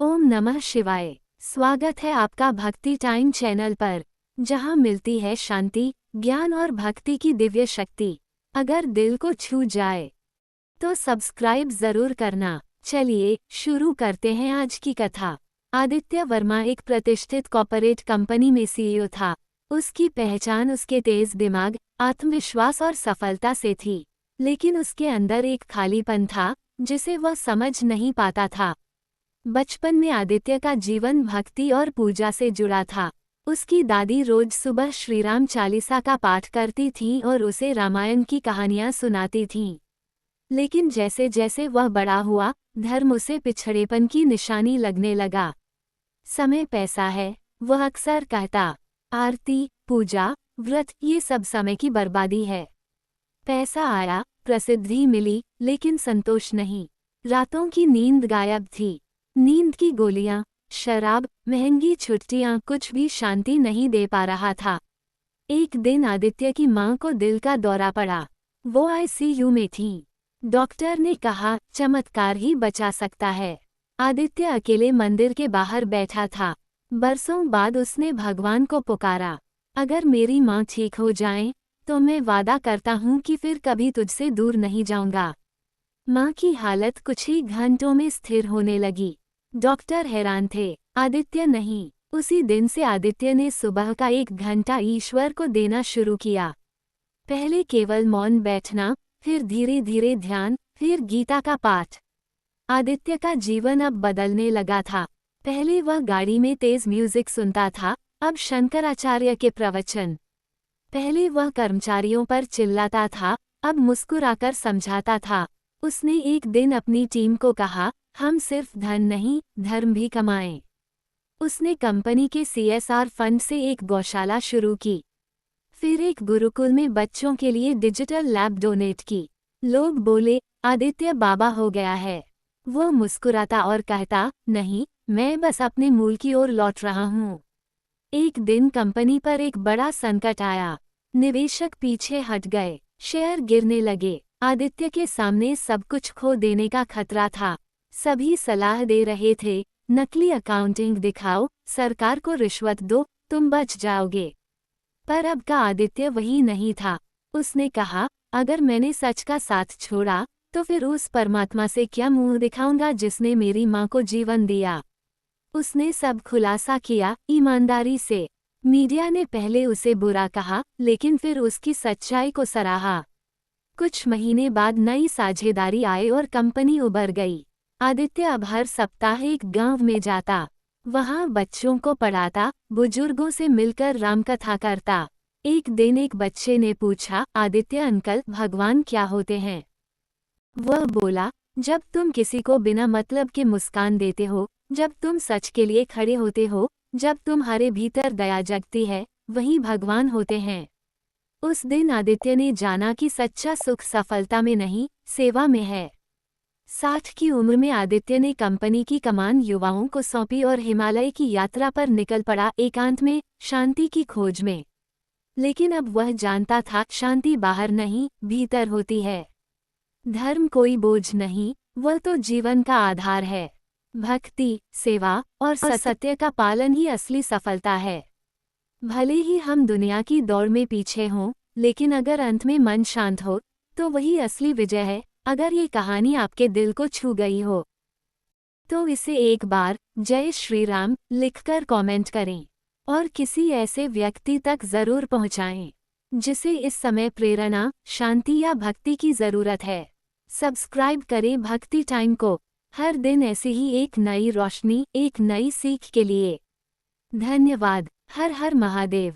ओम नमः शिवाय। स्वागत है आपका भक्ति टाइम चैनल पर, जहां मिलती है शांति, ज्ञान और भक्ति की दिव्य शक्ति। अगर दिल को छू जाए तो सब्सक्राइब जरूर करना। चलिए शुरू करते हैं आज की कथा। आदित्य वर्मा एक प्रतिष्ठित कॉर्पोरेट कंपनी में सीईओ था। उसकी पहचान उसके तेज दिमाग, आत्मविश्वास और सफलता से थी, लेकिन उसके अंदर एक खालीपन था जिसे वह समझ नहीं पाता था। बचपन में आदित्य का जीवन भक्ति और पूजा से जुड़ा था। उसकी दादी रोज सुबह श्रीराम चालीसा का पाठ करती थीं और उसे रामायण की कहानियां सुनाती थीं। लेकिन जैसे जैसे वह बड़ा हुआ, धर्म उसे पिछड़ेपन की निशानी लगने लगा। समय पैसा है, वह अक्सर कहता। आरती, पूजा, व्रत ये सब समय की बर्बादी है। पैसा आया, प्रसिद्धि मिली, लेकिन संतोष नहीं। रातों की नींद गायब थी। नींद की गोलियां, शराब, महंगी छुट्टियां कुछ भी शांति नहीं दे पा रहा था। एक दिन आदित्य की मां को दिल का दौरा पड़ा। वो आईसीयू में थीं। डॉक्टर ने कहा चमत्कार ही बचा सकता है। आदित्य अकेले मंदिर के बाहर बैठा था। बरसों बाद उसने भगवान को पुकारा, अगर मेरी मां ठीक हो जाए तो मैं वादा करता हूं कि फिर कभी तुझसे दूर नहीं जाऊंगा। मां की हालत कुछ ही घंटों में स्थिर होने लगी। डॉक्टर हैरान थे, आदित्य नहीं। उसी दिन से आदित्य ने सुबह का 1 घंटा ईश्वर को देना शुरू किया। पहले केवल मौन बैठना, फिर धीरे धीरे ध्यान, फिर गीता का पाठ। आदित्य का जीवन अब बदलने लगा था। पहले वह गाड़ी में तेज म्यूजिक सुनता था, अब शंकराचार्य के प्रवचन। पहले वह कर्मचारियों पर चिल्लाता था, अब मुस्कुराकर समझाता था। उसने एक दिन अपनी टीम को कहा, हम सिर्फ धन नहीं, धर्म भी कमाएं। उसने कंपनी के सीएसआर फंड से एक गौशाला शुरू की। फिर एक गुरुकुल में बच्चों के लिए डिजिटल लैब डोनेट की। लोग बोले, आदित्य बाबा हो गया है। वो मुस्कुराता और कहता, नहीं, मैं बस अपने मूल की ओर लौट रहा हूँ। एक दिन कंपनी पर एक बड़ा संकट आया। निवेशक पीछे हट गए, शेयर गिरने लगे। आदित्य के सामने सब कुछ खो देने का खतरा था। सभी सलाह दे रहे थे, नकली अकाउंटिंग दिखाओ, सरकार को रिश्वत दो, तुम बच जाओगे। पर अब का आदित्य वही नहीं था। उसने कहा, अगर मैंने सच का साथ छोड़ा तो फिर उस परमात्मा से क्या मुंह दिखाऊंगा जिसने मेरी मां को जीवन दिया। उसने सब खुलासा किया, ईमानदारी से। मीडिया ने पहले उसे बुरा कहा, लेकिन फिर उसकी सच्चाई को सराहा। कुछ महीने बाद नई साझेदारी आए और कंपनी उभर गई। आदित्य अब हर सप्ताह एक गांव में जाता। वहां बच्चों को पढ़ाता, बुजुर्गों से मिलकर रामकथा करता। एक दिन एक बच्चे ने पूछा, आदित्य अंकल, भगवान क्या होते हैं? वह बोला, जब तुम किसी को बिना मतलब के मुस्कान देते हो, जब तुम सच के लिए खड़े होते हो, जब तुम्हारे भीतर दया जगती है, वही भगवान होते हैं। उस दिन आदित्य ने जाना कि सच्चा सुख सफलता में नहीं, सेवा में है। 60 की उम्र में आदित्य ने कंपनी की कमान युवाओं को सौंपी और हिमालय की यात्रा पर निकल पड़ा, एकांत में, शांति की खोज में। लेकिन अब वह जानता था, शांति बाहर नहीं, भीतर होती है। धर्म कोई बोझ नहीं, वह तो जीवन का आधार है। भक्ति, सेवा और सत्य का पालन ही असली सफलता है। भले ही हम दुनिया की दौड़ में पीछे हों, लेकिन अगर अंत में मन शांत हो तो वही असली विजय है। अगर ये कहानी आपके दिल को छू गई हो तो इसे एक बार जय श्री राम लिखकर कमेंट करें और किसी ऐसे व्यक्ति तक जरूर पहुंचाएं जिसे इस समय प्रेरणा, शांति या भक्ति की जरूरत है। सब्सक्राइब करें भक्ति टाइम को, हर दिन ऐसी ही एक नई रोशनी, एक नई सीख के लिए। धन्यवाद। हर हर महादेव।